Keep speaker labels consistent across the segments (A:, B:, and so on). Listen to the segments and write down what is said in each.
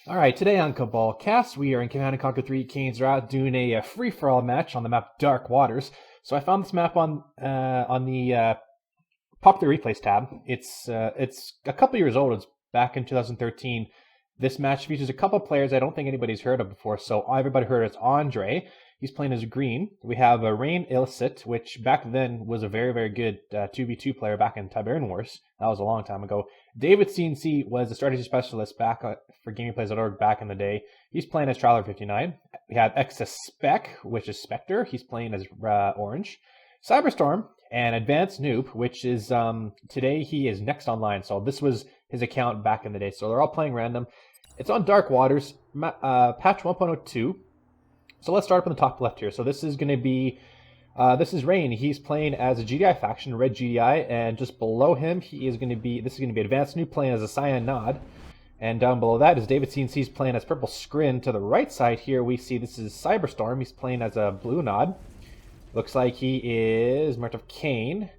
A: Alright, today on Cabal Cast, we are in Command & Conquer 3 Kane's Route doing a free-for-all match on the map Dark Waters. So I found this map on the Popular Replays tab. It's a couple years old. It's back in 2013. This match features a couple players I don't think anybody's heard of before. So everybody heard it's Andre. He's playing as green. We have Rain Illicit, which back then was a very, very good 2v2 player back in Tiberian Wars. That was a long time ago. David.CNC was a strategy specialist back for GamingPlays.org back in the day. He's playing as Traveler59. We have XSpec, which is Spectre. He's playing as Orange. Cyberstorm and Advanced Noob, which is today he is next online. So this was his account back in the day. So they're all playing random. It's on Dark Waters, patch 1.02. So let's start up on the top left here. So this is going to be, this is Rain. He's playing as a GDI faction, red GDI, and just below him, this is going to be Advanced Noob playing as a Cyan Nod. And down below that is David.CNC's playing as Purple Scrin. To the right side here, we see this is Cyberstorm. He's playing as a Blue Nod. Looks like he is Mark of Kane.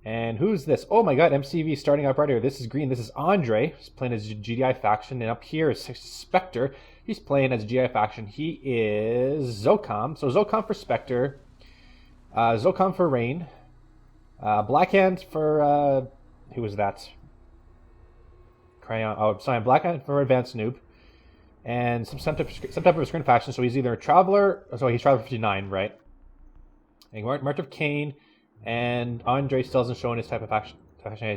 A: And who's this? Oh my god, MCV starting up right here. This is green. This is Andre. He's playing as a GDI faction. And up here is Spectre. He's playing as a GDI faction. He is Zocom. So Zocom for Spectre. Zocom for Rain. Blackhand for... who was that? Crayon. Oh, sorry. Blackhand for Advanced Noob. And some type of a screen faction. So he's either a Traveler... So he's Traveler 59, right? And Mark of Kane. And Andre still doesn't show any type of faction.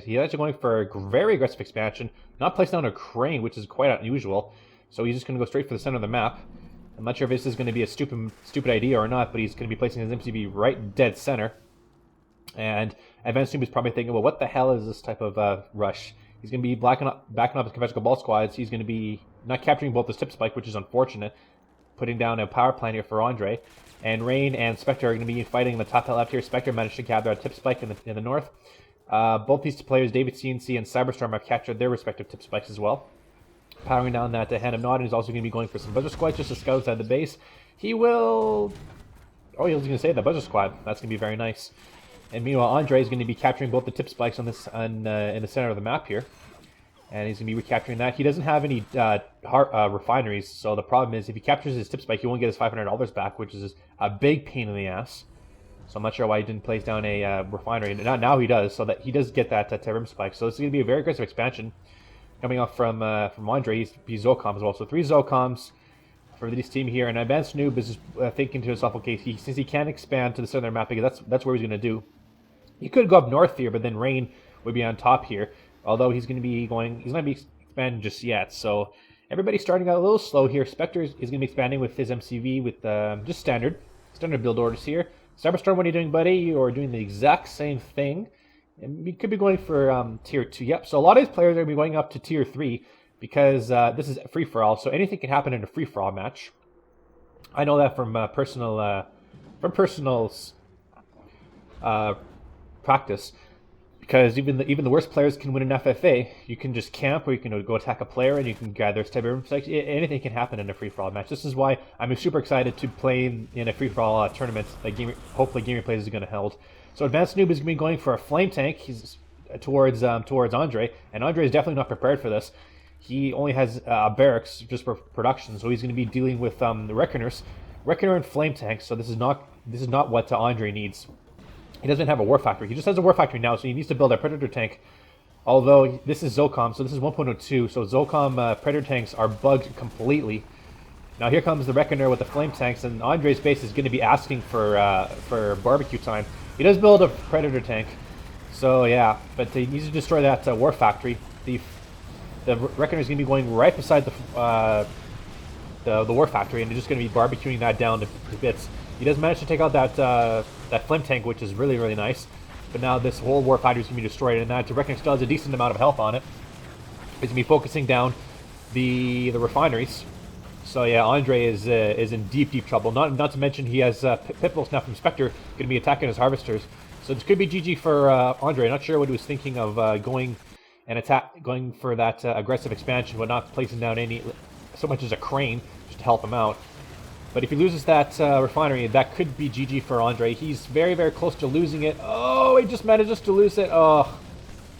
A: He's actually going for a very aggressive expansion. Not placed down a crane, which is quite unusual. So he's just going to go straight for the center of the map. I'm not sure if this is going to be a stupid idea or not, but he's going to be placing his MCV right dead center. And Advanced Noob is probably thinking, well, what the hell is this type of rush? He's going to be backing up his conventional ball squads. He's going to be not capturing both his tip spike, which is unfortunate. Putting down a power plant here for Andre. And Rain and Spectre are going to be fighting in the top left here. Spectre managed to gather a tip spike in the north. Both these two players, David.CNC and Cyberstorm, have captured their respective tip spikes as well. Powering down that Hand of Nod, and he's also going to be going for some Buzzer Squad just to scout outside the base. He will... Oh, he was going to say the Buzzer Squad. That's going to be very nice. And meanwhile, Andre is going to be capturing both the tip spikes in the center of the map here. And he's going to be recapturing that. He doesn't have any refineries, so the problem is if he captures his tip spike, he won't get his $500 back, which is a big pain in the ass. So I'm not sure why he didn't place down a refinery. Now he does, so that he does get that Terram spike. So it's going to be a very aggressive expansion. Coming off from Andre, he's Zocom as well. So 3 Zocoms for this team here. And Advanced Noob is just thinking to himself, okay, since he can't expand to the center of the map, because that's where he's going to do. He could go up north here, but then Rain would be on top here. Although he's not going to be expanding just yet. So everybody's starting out a little slow here. Spectre is going to be expanding with his MCV with just standard build orders here. Cyberstorm, what are you doing, buddy? You're doing the exact same thing. And we could be going for tier 2. Yep, so a lot of these players are going to be going up to tier 3 because this is free-for-all, so anything can happen in a free-for-all match. I know that from personal practice, because even the worst players can win an FFA. You can just camp, or you can go attack a player, and you can gather Tiberian spikes. Anything can happen in a free-for-all match. This is why I'm super excited to play in a free-for-all tournament that hopefully GamingPlays is going to hold. So Advanced Noob is going to be going for a flame tank. He's towards Andre, and Andre is definitely not prepared for this. He only has barracks just for production, so he's going to be dealing with the Reckoners, Reckoner and flame tanks. So this is not what Andre needs. He doesn't have a war factory. He just has a war factory now, so he needs to build a predator tank. Although this is Zocom, so this is 1.02. So Zocom predator tanks are bugged completely. Now here comes the Reckoner with the flame tanks, and Andre's base is going to be asking for barbecue time. He does build a predator tank, so yeah, but he needs to destroy that war factory. The Reckoner is going to be going right beside the war factory, and they're just going to be barbecuing that down to bits. He does manage to take out that flame tank, which is really, really nice. But now this whole war factory is going to be destroyed, and that Reckoner still has a decent amount of health on it. He's going to be focusing down the refineries. So yeah, Andre is in deep trouble. Not to mention he has Pitbulls now from Spectre going to be attacking his harvesters. So this could be GG for Andre. Not sure what he was thinking of going for that aggressive expansion, but not placing down so much as a crane just to help him out. But if he loses that refinery, that could be GG for Andre. He's very, very close to losing it. Oh, he just manages to lose it. Oh,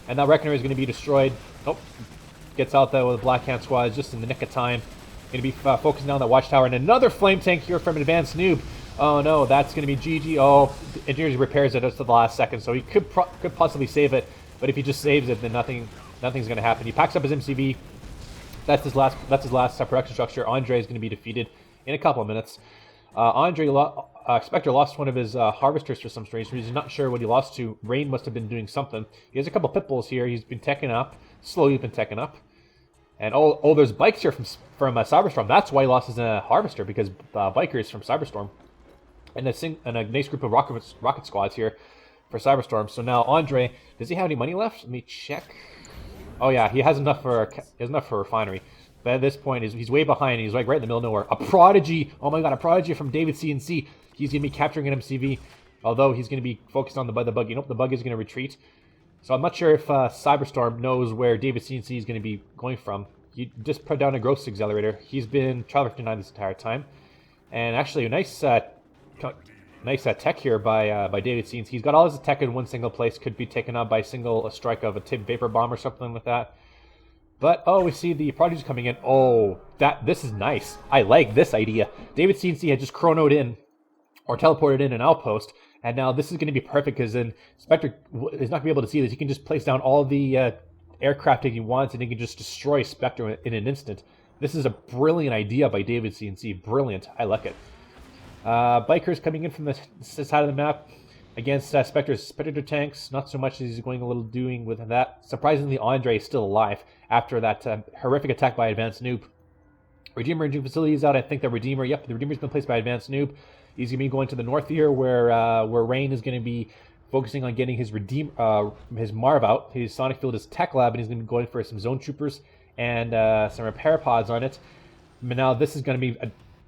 A: and that Reckoner is going to be destroyed. Oh, gets out there with the Black Hand squad just in the nick of time. Going to be focusing on that watchtower. And another flame tank here from Advanced Noob. Oh no, that's going to be GG. Oh, Engineers repairs it just to the last second, so he could possibly save it. But if he just saves it, then nothing's going to happen. He packs up his MCV. That's his last production structure. Andre is going to be defeated in a couple of minutes. Spectre lost one of his harvesters for some strange reason. He's not sure what he lost to. Rain must have been doing something. He has a couple pit bulls here. He's been teching up. Slowly been teching up. And oh, there's bikes here from Cyberstorm. That's why he lost his harvester, because bikers from Cyberstorm. And a nice group of rocket squads here for Cyberstorm. So now Andre, does he have any money left? Let me check. Oh yeah, he has enough for refinery. But at this point, he's way behind. He's like right in the middle of nowhere. A prodigy! Oh my god, a prodigy from David.CNC. He's going to be capturing an MCV, although he's going to be focused on the bug. You know, the bug is going to retreat. So I'm not sure if Cyberstorm knows where David.CNC is going to be going from. He just put down a growth accelerator. He's been Traveler 59 this entire time. And actually, a nice tech here by David.CNC. He's got all his tech in one single place. Could be taken out by a strike of a tip vapor bomb or something like that. But, oh, we see the prodigies coming in. Oh, this is nice. I like this idea. David.CNC had just chronoed in, or teleported in an outpost, and now this is going to be perfect, because then Spectre is not going to be able to see this. He can just place down all the aircraft that he wants, and he can just destroy Spectre in an instant. This is a brilliant idea by David.CNC. Brilliant. I like it. Bikers coming in from the side of the map against Spectre's Predator tanks. Not so much as he's going a little doing with that. Surprisingly, Andre is still alive after that horrific attack by Advanced Noob. Redeemer and Facility is out. I think the Redeemer's been placed by Advanced Noob. He's going to be going to the north here, where Rain is going to be focusing on getting his Marv out. His Sonic Field is Tech Lab, and he's going to be going for some Zone Troopers and some repair pods on it. But now this is going to be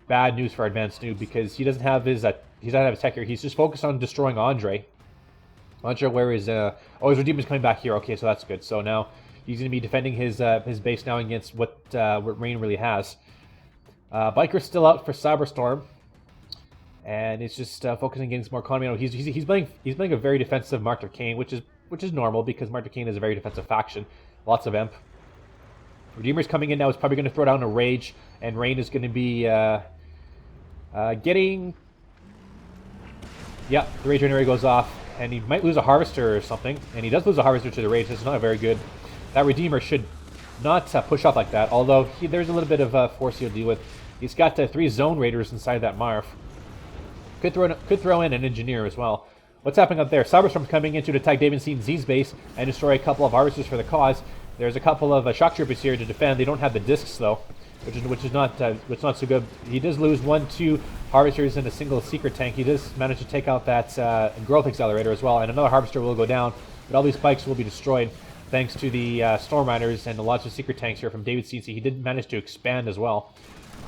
A: bad news for Advanced Noob, because he doesn't have his tech here. He's just focused on destroying Andre. Not sure where his Redeemer's coming back here. Okay, so that's good. So now he's going to be defending his base now against what Rain really has. Biker's still out for Cyberstorm, and it's just focusing on getting some more economy. He's playing a very defensive Mark of Kane, which is normal, because Mark of Kane is a very defensive faction. Lots of imp. Redeemer's coming in now. Is probably going to throw down a rage, and Rain is going to be getting. Yeah, the rage generator goes off, and he might lose a harvester or something, and he does lose a harvester to the rage. That's not very good. That Redeemer should not push up like that, although there's a little bit of force he'll deal with. He's got 3 zone raiders inside that Marv. Could throw in an engineer as well. What's happening up there? Cyberstorm's coming in to attack David.CNC's base and destroy a couple of harvesters for the cause. There's a couple of shock troopers here to defend. They don't have the discs though, which is not so good. He does lose 2 harvesters and a single secret tank. He does manage to take out that growth accelerator as well, and another harvester will go down. But all these spikes will be destroyed thanks to the Storm Riders and the lots of secret tanks here from David.CNC. He did manage to expand as well.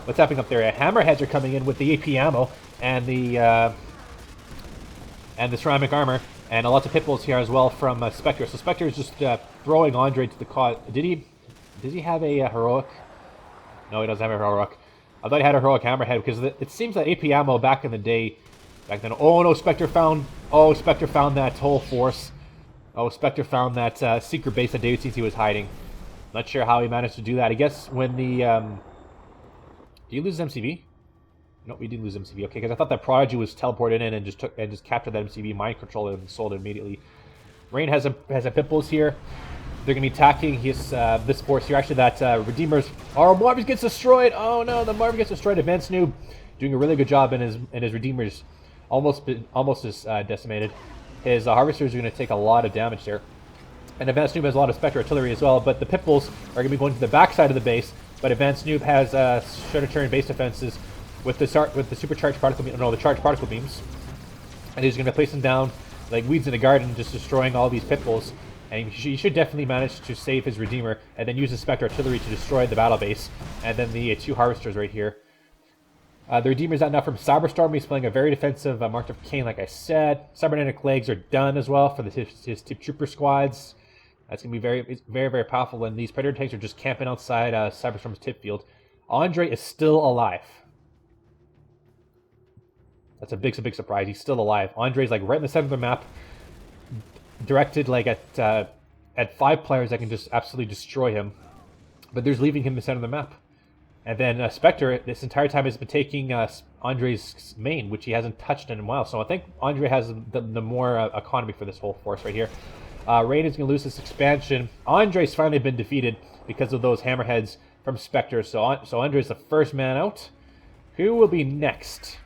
A: What's happening up there? Hammerheads are coming in with the AP ammo and the ceramic armor, and lots of pit bulls here as well from Spectre. So Spectre is just throwing Andre to the cause. Does he have a heroic? No, he doesn't have a heroic. I thought he had a heroic hammerhead, because it seems that AP ammo back in the day, back then. Oh no, Spectre found that whole force. Oh, Spectre found that secret base that David.CNC was hiding. Not sure how he managed to do that. I guess when the did you lose MCV? No, we didn't lose MCV. Okay, because I thought that Prodigy was teleported in and just captured that MCV, mind controlled it, and sold it immediately. Rain has a pit bulls here. They're going to be attacking this force here. Actually, that Redeemer's... Oh, Marv gets destroyed! Oh no, the Marv gets destroyed. Advanced Noob doing a really good job, and his Redeemer's almost decimated. His Harvesters are going to take a lot of damage there. And Advanced Noob has a lot of Spectre artillery as well, but the pit bulls are going to be going to the back side of the base. But Advanced Noob has Shredder base defenses with the supercharged particle beams, the charged particle beams, and he's going to place them down like weeds in a garden, just destroying all these pit bulls. And he should definitely manage to save his Redeemer, and then use the Spectre artillery to destroy the battle base, and then the 2 harvesters right here. The Redeemer's out now from Cyberstorm. He's playing a very defensive Mark of Kane, like I said. Cybernetic legs are done as well for his tip trooper squads. That's going to be very, very powerful, and these Predator tanks are just camping outside Cyberstorm's tip field. Andre is still alive. That's a big surprise. He's still alive. Andre's like right in the center of the map, directed like at 5 players that can just absolutely destroy him. But there's leaving him in the center of the map. And then Spectre, this entire time, has been taking Andre's main, which he hasn't touched in a while. So I think Andre has the more economy for this whole force right here. Rain is going to lose this expansion. Andre's finally been defeated because of those hammerheads from Spectre. So Andre's the first man out. Who will be next?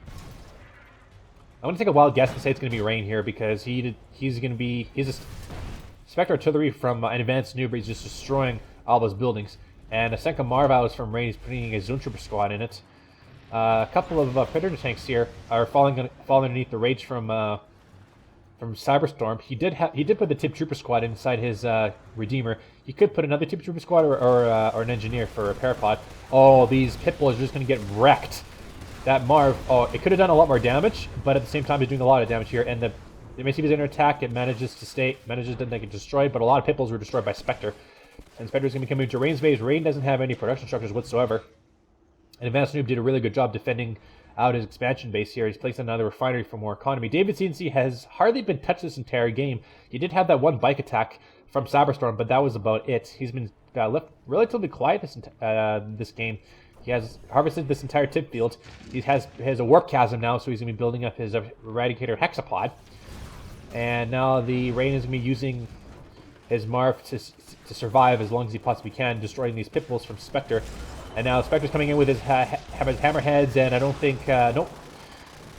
A: I'm going to take a wild guess and say it's going to be Rain here, because he's a Spectre artillery from an Advanced Noob. He's just destroying all those buildings. And a second Marval is from Rain. He's putting a Zone Trooper squad in it. A couple of Predator tanks here are falling underneath the rage from Cyberstorm. He did put the Tip Trooper squad inside his Redeemer. He could put another Tip Trooper squad or an engineer for a parapod. Oh, these Pitbulls are just going to get wrecked. That Marv, oh, it could have done a lot more damage, but at the same time, it's doing a lot of damage here. And the MSCV's under attack. It manages to not get destroyed, but a lot of Pitbulls were destroyed by Spectre. And Spectre's going to be coming to Rain's base. Rain doesn't have any production structures whatsoever. And Advanced Noob did a really good job defending out his expansion base here. He's placed another refinery for more economy. David.CNC has hardly been touched this entire game. He did have that one bike attack from Cyberstorm, but that was about it. He's been left relatively quiet this game. He has harvested this entire tip field. He has a warp chasm now, so he's going to be building up his Eradicator Hexapod. And now the Rain is going to be using his Marv to survive as long as he possibly can, destroying these Pitbulls from Spectre. And now Spectre's coming in with his hammerheads, and I don't think, nope.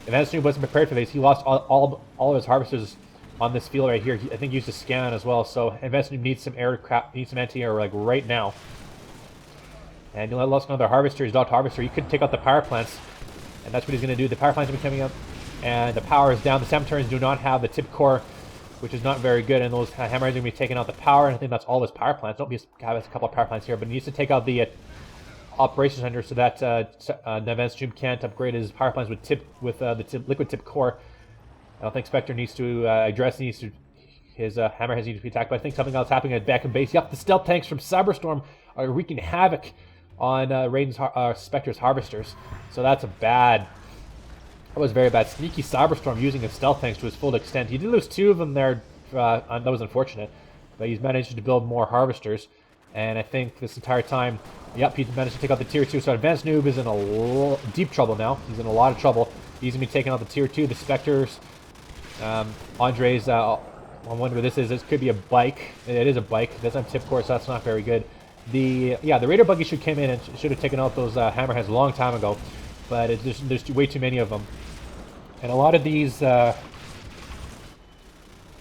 A: Advanced Noob wasn't prepared for this. He lost all of his harvesters on this field right here. I think he used a scan as well, so Advanced Noob needs some aircraft, needs some anti-air like right now. And he'll lost another harvester, his dot harvester. He could take out the power plants, and that's what he's going to do. The power plants will be coming up, and the power is down. The Saboturns do not have the tip core, which is not very good, and those hammerheads are going to be taking out the power, and I think that's all his power plants. Nope, he has a couple of power plants here, but he needs to take out the operations center so that the Advanced Noob can't upgrade his power plants with the liquid tip core. I don't think Spectre needs to his hammerheads need to be attacked, but I think something else happening at back in base. Yep, the stealth tanks from Cyberstorm are wreaking havoc on Spectre's harvesters. So that was very bad. Sneaky Cyberstorm using his stealth tanks to his full extent. He did lose 2 of them there. That was unfortunate, but he's managed to build more harvesters. And I think this entire time, yep, he's managed to take out the tier 2. So Advanced Noob is in deep trouble now. He's in a lot of trouble. He's going to be taking out the tier 2, the Spectres. Andre's, I wonder what this is. This could be a bike. It is a bike. It doesn't have tip core, so that's not very good. The Raider buggy should came in and should have taken out those hammerheads a long time ago. But there's way too many of them. And a lot of these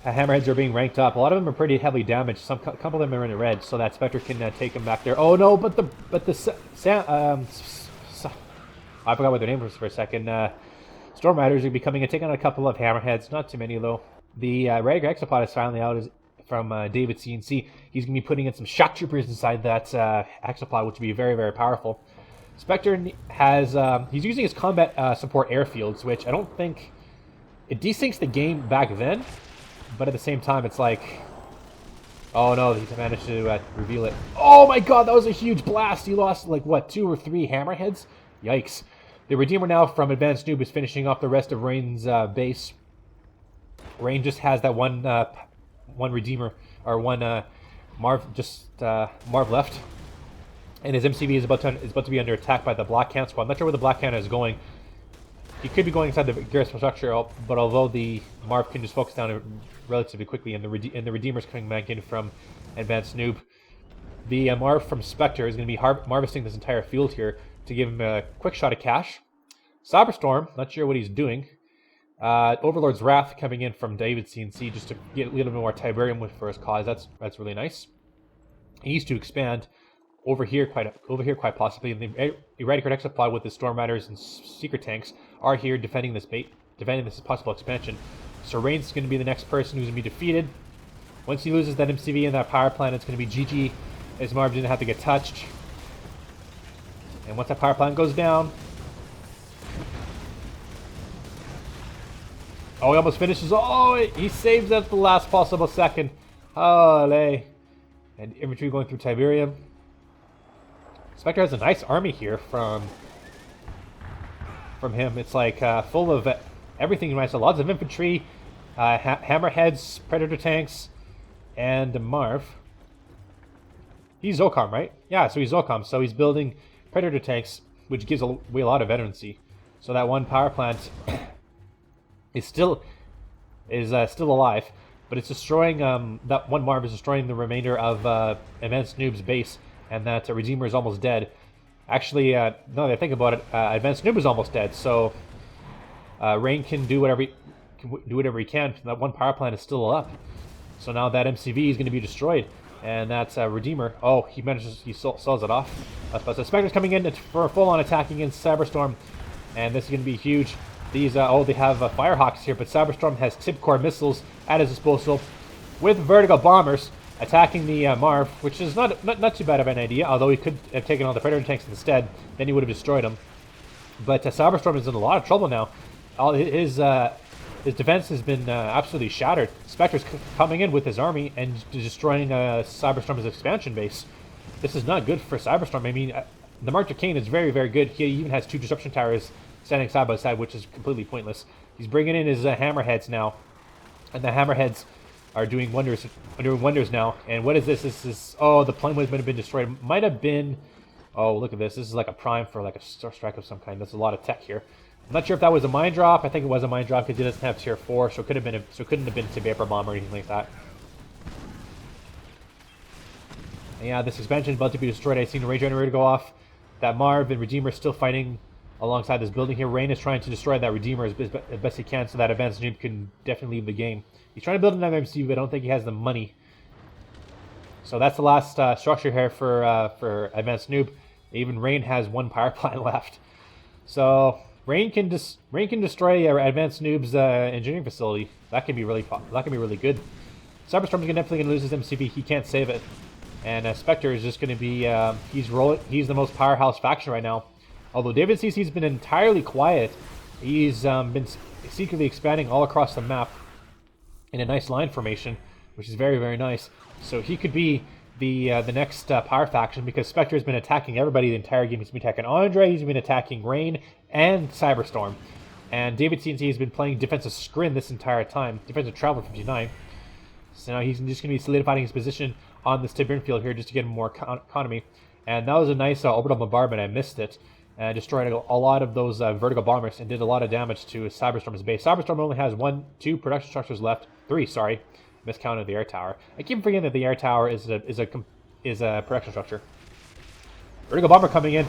A: hammerheads are being ranked up. A lot of them are pretty heavily damaged. A couple of them are in the red, so that Spectre can take them back there. Oh no! But I forgot what their name was for a second. Storm Riders are becoming and taking on a couple of hammerheads. Not too many though. The Radical Hexapod is finally out from David.CNC. He's going to be putting in some shock troopers inside that Hexapod, which will be very, very powerful. Spectre has he's using his combat support airfields, which I don't think it desyncs the game back then. But at the same time, it's like, oh no, he managed to reveal it. Oh my god, that was a huge blast. He lost like, what, 2 or 3 hammerheads? Yikes. The Redeemer now from Advanced Noob is finishing off the rest of Rain's base. Rain just has that one Redeemer, or one Marv left. And his MCV is about to be under attack by the Black Can squad. I'm not sure where the Black Can is going. He could be going inside the garrison structure, but although the Marv can just focus down relatively quickly, and the Redeemer's coming back in from Advanced Noob, the Marv from Spectre is going to be harvesting this entire field here to give him a quick shot of cash. Cyberstorm, not sure what he's doing. Overlord's Wrath coming in from David.CNC just to get a little bit more Tiberium for his cause. That's really nice. He needs to expand over here quite possibly. And the Eradicator Hexapod with the Storm Riders and Secret Tanks are here defending this possible expansion. So Rain's going to be the next person who's going to be defeated. Once he loses that MCV and that power plant, it's going to be GG. As Marv didn't have to get touched. And once that power plant goes down, oh, he almost finishes. Oh, he saves at the last possible second. Holy. And infantry going through Tiberium. Spectre has a nice army here from him. It's like full of everything nice. So lots of infantry, hammerheads, predator tanks, and Marv. He's Zocom, right? Yeah, so he's Zocom. So he's building Predator tanks, which gives away a lot of veterancy. So that one power plant is still alive, but it's destroying that one Marv is destroying the remainder of Advanced Noob's base, and that Redeemer is almost dead. Actually, now that I think about it, Advanced Noob is almost dead, so Rain can do whatever he can. That one power plant is still up, so now that MCV is going to be destroyed, and that's Redeemer. Oh, he sells it off. But the Spectre's coming in for a full-on attack against Cyberstorm, and this is going to be huge. These they have Firehawks here, but Cyberstorm has tip core missiles at his disposal with vertical bombers attacking the Marv, which is not too bad of an idea, although he could have taken all the Predator tanks instead, then he would have destroyed them. But Cyberstorm is in a lot of trouble now. All his defense has been absolutely shattered. Spectre's coming in with his army and destroying Cyberstorm's expansion base. This is not good for Cyberstorm. I mean, the Mark of Kane is very, very good. He even has 2 disruption towers standing side by side, which is completely pointless. He's bringing in his hammerheads now, and the hammerheads are doing wonders now. And what is this? This is, oh, the plane might have been destroyed. Might have been, oh, look at this. This is like a prime for like a star strike of some kind. That's a lot of tech here. I'm not sure if that was a mine drop. I think it was a mine drop because it doesn't have tier 4, so it couldn't have been a vapor bomb or anything like that. And yeah, this expansion is about to be destroyed. I seen a ray generator go off. That Marv and Redeemer are still fighting alongside this building here. Rain is trying to destroy that Redeemer as best he can so that Advanced Noob can definitely leave the game. He's trying to build another MCU, but I don't think he has the money. So that's the last structure here for Advanced Noob. Even Rain has 1 power plant left. So Rain can destroy Advanced Noob's engineering facility. That can be really good. Cyberstorm is definitely going to lose his MCV. He can't save it. And Spectre is just going to be he's the most powerhouse faction right now. Although David.CNC has been entirely quiet, he's been secretly expanding all across the map in a nice line formation, which is very, very nice. So he could be the next power faction, because Spectre has been attacking everybody the entire game. He's been attacking Andre, he's been attacking Rain, and Cyberstorm. And David.CNC has been playing defensive scrim this entire time, defensive travel 59. So now he's just going to be solidifying his position on this Tiburn field here just to get more economy. And that was a nice orbital bombardment. I missed it. Destroyed a lot of those vertical bombers and did a lot of damage to Cyberstorm's base. Cyberstorm only has 2 production structures left. 3, sorry. Miscounted the air tower. I keep forgetting that the air tower is a production structure. Vertical bomber coming in.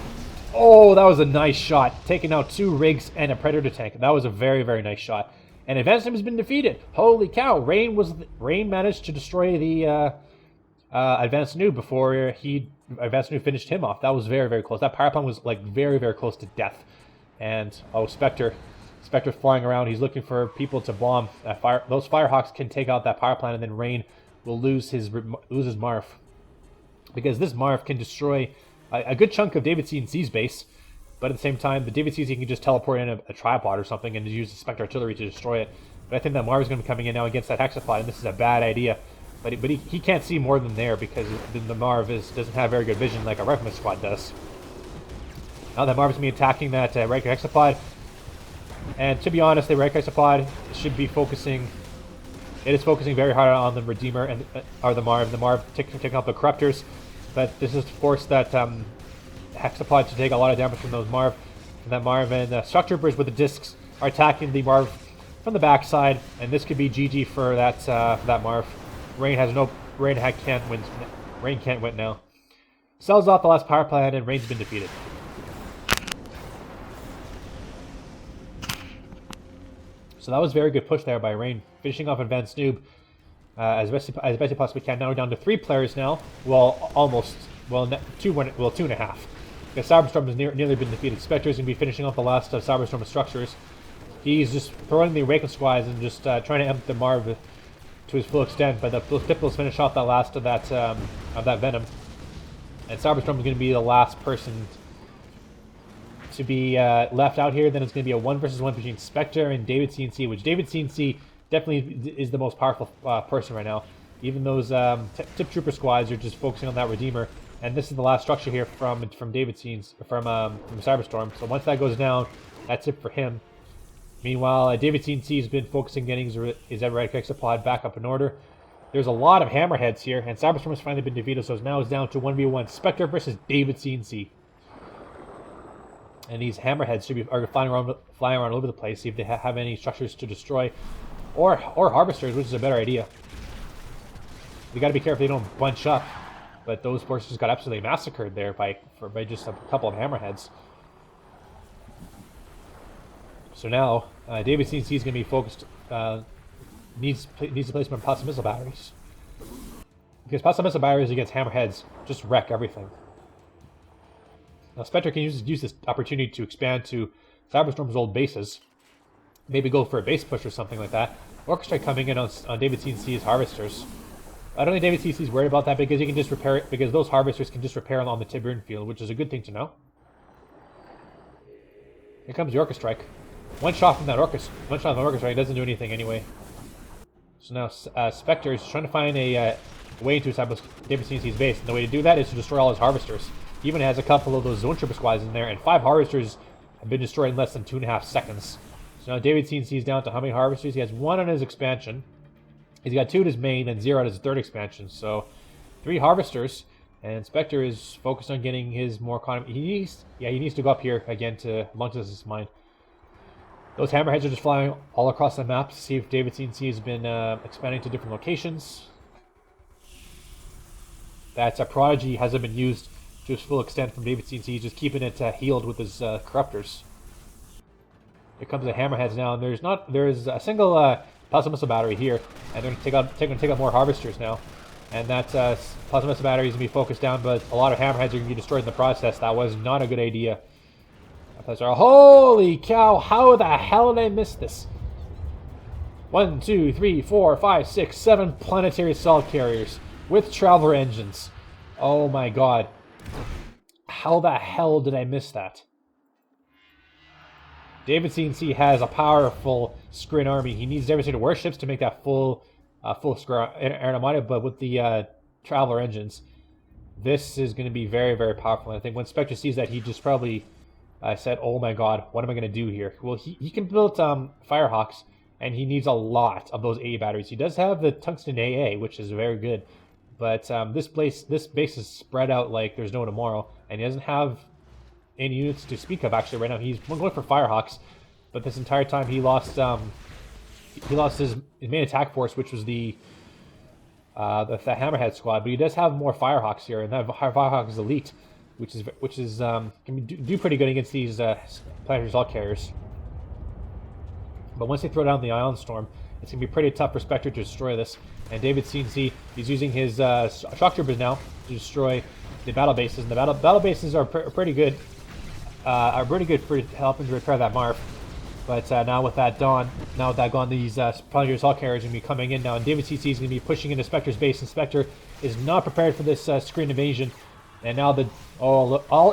A: Oh, that was a nice shot. Taking out 2 rigs and a Predator tank. That was a very, very nice shot. And Advanced Noob has been defeated. Holy cow! Rain managed to destroy the Advanced Noob before Advanced Noob finished him off. That was very, very close. That power plant was like very, very close to death. And oh, Spectre's flying around. He's looking for people to bomb. Those Firehawks can take out that power plant, and then Rain will lose his Marv, because this Marv can destroy a good chunk of David.CNC's base. But at the same time, the David.CNC can just teleport in a tripod or something and use the Spectre artillery to destroy it. But I think that Marv is going to be coming in now against that Hexapod, and this is a bad idea. But he can't see more than there, because the Marv doesn't have very good vision like a Rifleman squad does. Now that Marv is going to be attacking that Riker Hexapod. And to be honest, the Riker Hexapod should be focusing... It is focusing very hard on the Redeemer and or the Marv. The Marv taking out the Corruptors. But this has forced that Hexapod to take a lot of damage from those Marv. And that Marv and Shock Troopers with the discs are attacking the Marv from the backside. And this could be GG for that Marv. Rain can't win. Rain can't win now. Sells off the last power plant, and Rain's been defeated. So that was a very good push there by Rain, finishing off Advanced Noob as best he possibly can. Now we're down to 3 players now. Well, almost. Well, 2.5. Because Cyberstorm has nearly been defeated. Spectre is going to be finishing off the last of Cyberstorm's structures. He's just throwing the Awakened squads and just trying to empty the Marv to his full extent, but the Pipples finish off that last of that Venom. And Cyberstorm is going to be the last person to be left out here. Then it's going to be a 1 versus 1 between Spectre and David.CNC, which David.CNC definitely is the most powerful person right now. Even those tip trooper squads are just focusing on that Redeemer. And this is the last structure here from David.CNC, from Cyberstorm. So once that goes down, that's it for him. Meanwhile, David.CNC has been focusing getting his Red Hexapod back up in order. There's a lot of hammerheads here, and Cyberstorm has finally been defeated, so now it's down to 1v1. Spectre versus David.CNC. And these hammerheads are flying around all over the place. See if they have any structures to destroy, or harvesters, which is a better idea. You got to be careful they don't bunch up. But those forces got absolutely massacred there by just a couple of hammerheads. So now David.CNC is going to be focused. Needs to place more plasma missile batteries, because plasma missile batteries against hammerheads just wreck everything. Now Spectre can use this opportunity to expand to Cyberstorm's old bases. Maybe go for a base push or something like that. Orchestra coming in on David.CNC's harvesters. I don't think David.CNC is worried about that because he can just repair it, because those harvesters can just repair on the Tiburon field, which is a good thing to know. Here comes the Orchestra Strike. One shot from that Orchestra Strike doesn't do anything anyway. So now Spectre is trying to find a way into David.CNC's base, and the way to do that is to destroy all his harvesters. He even has a couple of those Zone Trooper squads in there, and 5 harvesters have been destroyed in less than 2.5 seconds. So now David.CNC is down to how many harvesters? He has 1 on his expansion. He's got 2 at his main and 0 at his 3rd expansion. So 3 harvesters, and Spectre is focused on getting his more economy. He needs to go up here again to launch this mine. Those hammerheads are just flying all across the map to see if David.CNC has been expanding to different locations. That Prodigy hasn't been used to its full extent from David.CNC. He's just keeping it healed with his corruptors. Here comes the hammerheads now, and there's a single plasma missile battery here, and they're going to take out more harvesters now. And that plasma missile battery is going to be focused down, but a lot of hammerheads are going to be destroyed in the process. That was not a good idea. Holy cow, how the hell did I miss this? 1, 2, 3, 4, 5, 6, 7 planetary assault carriers with traveler engines. Oh my god. How the hell did I miss that? David.CNC has a powerful Skrin army. He needs devastated warships to make that full Skrin air armada, but with the traveler engines, this is going to be very, very powerful. And I think when Spectre sees that, he just probably said, oh my god, what am I going to do here? Well, he can build Firehawks, and he needs a lot of those AA batteries. He does have the Tungsten AA, which is very good, but this base is spread out like there's no tomorrow, and he doesn't have any units to speak of actually right now. He's going for Firehawks, but this entire time he lost his main attack force, which was the Hammerhead squad. But he does have more Firehawks here, and that Firehawk is elite, which is can do pretty good against these planetary assault carriers. But once they throw down the Ion Storm, it's going to be pretty tough for Spectre to destroy this. And David.CNC, he's using his shock troopers now to destroy the battle bases. And the battle bases are pretty good. For helping to repair that Marv. But now with that gone, these planetary assault carriers are going to be coming in now. And David.CNC is going to be pushing into Spectre's base. And Spectre is not prepared for this screen invasion. And now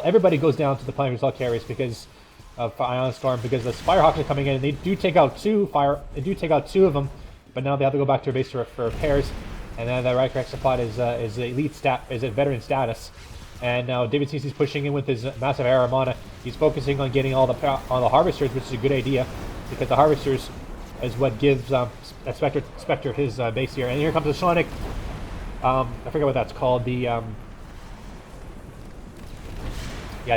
A: everybody goes down to the planetary assault carriers because of Ion Storm, because the Firehawks are coming in, and they do take out two of them, but now they have to go back to their base for repairs. And then the right supply is veteran status, and now David.CNC is pushing in with his massive air armada. He's focusing on getting all the harvesters, which is a good idea, because the harvesters is what gives Spectre his base here. And here comes the Sonic. I forget what that's called. The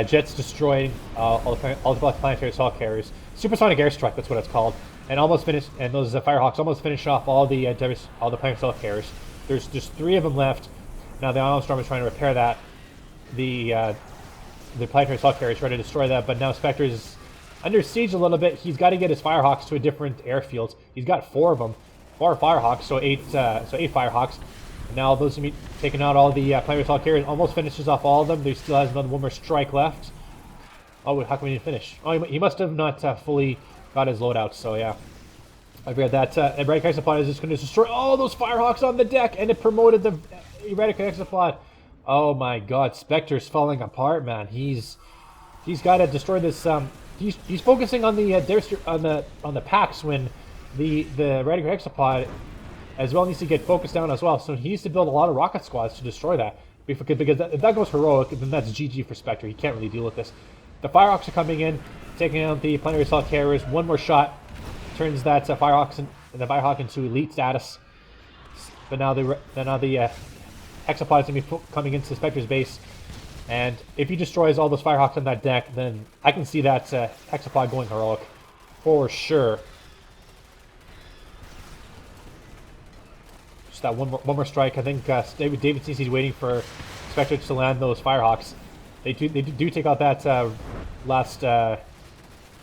A: jets destroying all the planetary assault carriers. Supersonic airstrike, that's what it's called. And almost finished. And those Firehawks almost finished off all the planetary assault carriers. There's just 3 of them left. Now the Ion Storm is trying to repair that. The planetary assault carrier is trying to destroy that, but now Spectre is under siege a little bit. He's got to get his Firehawks to a different airfield. He's got 4 of them, 4 Firehawks, so 8 Firehawks. Now those will be taking out all the planetary assault carriers. Almost finishes off all of them. There still has one more strike left. Oh, how come he didn't finish? Oh, he must have not fully got his loadout. So yeah, I figured that Erratic Exopod is just going to destroy all those Firehawks on the deck, and it promoted the Erratic Exopod. Oh my God, Spectre's falling apart, man. He's got to destroy this. He's focusing on the packs when the Erratic Exopod as well needs to get focused down as well. So he needs to build a lot of rocket squads to destroy that. Because if that goes heroic, then that's GG for Spectre. He can't really deal with this. The Firehawks are coming in, taking out the planetary assault carriers. One more shot turns that Firehawk into elite status. But now the Hexapod is going to be coming into Spectre's base. And if he destroys all those Firehawks on that deck, then I can see that Hexapod going heroic for sure. Just that one more strike. I think David.CNC is waiting for Spectre to land those Firehawks. They do take out that last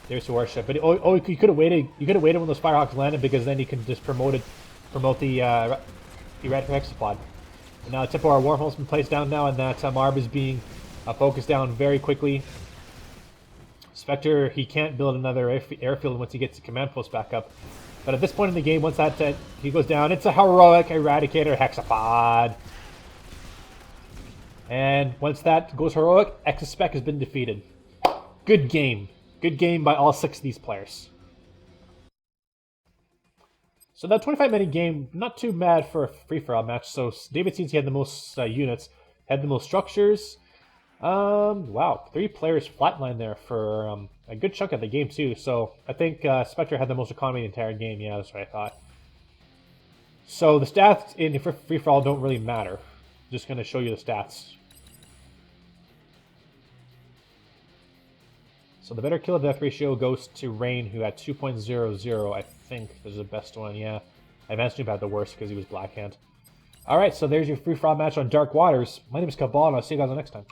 A: David's Worship, but you could have waited. You could have waited when those Firehawks landed, because then you can just promote the Eradicator Hexapod. And now Temporal Wormhole's been placed down now, and that Marb is being focused down very quickly. Spectre, he can't build another airfield once he gets the command post back up. But at this point in the game, once that he goes down, it's a heroic Eradicator Hexapod. And once that goes heroic, XSpec has been defeated. Good game. Good game by all 6 of these players. So that 25-minute game, not too bad for a free-for-all match. So David.CNC had the most units, had the most structures. Wow, 3 players flatlined there for a good chunk of the game too. So I think Spectre had the most economy in the entire game. Yeah, that's what I thought. So the stats in free-for-all don't really matter. I'm just going to show you the stats. So the better kill to death ratio goes to Rain, who had 2.00. I think is the best one. Yeah, Advanced Noob had the worst because he was Blackhand. All right, so there's your free-for-all match on Dark Waters. My name is Cabal, and I'll see you guys next time.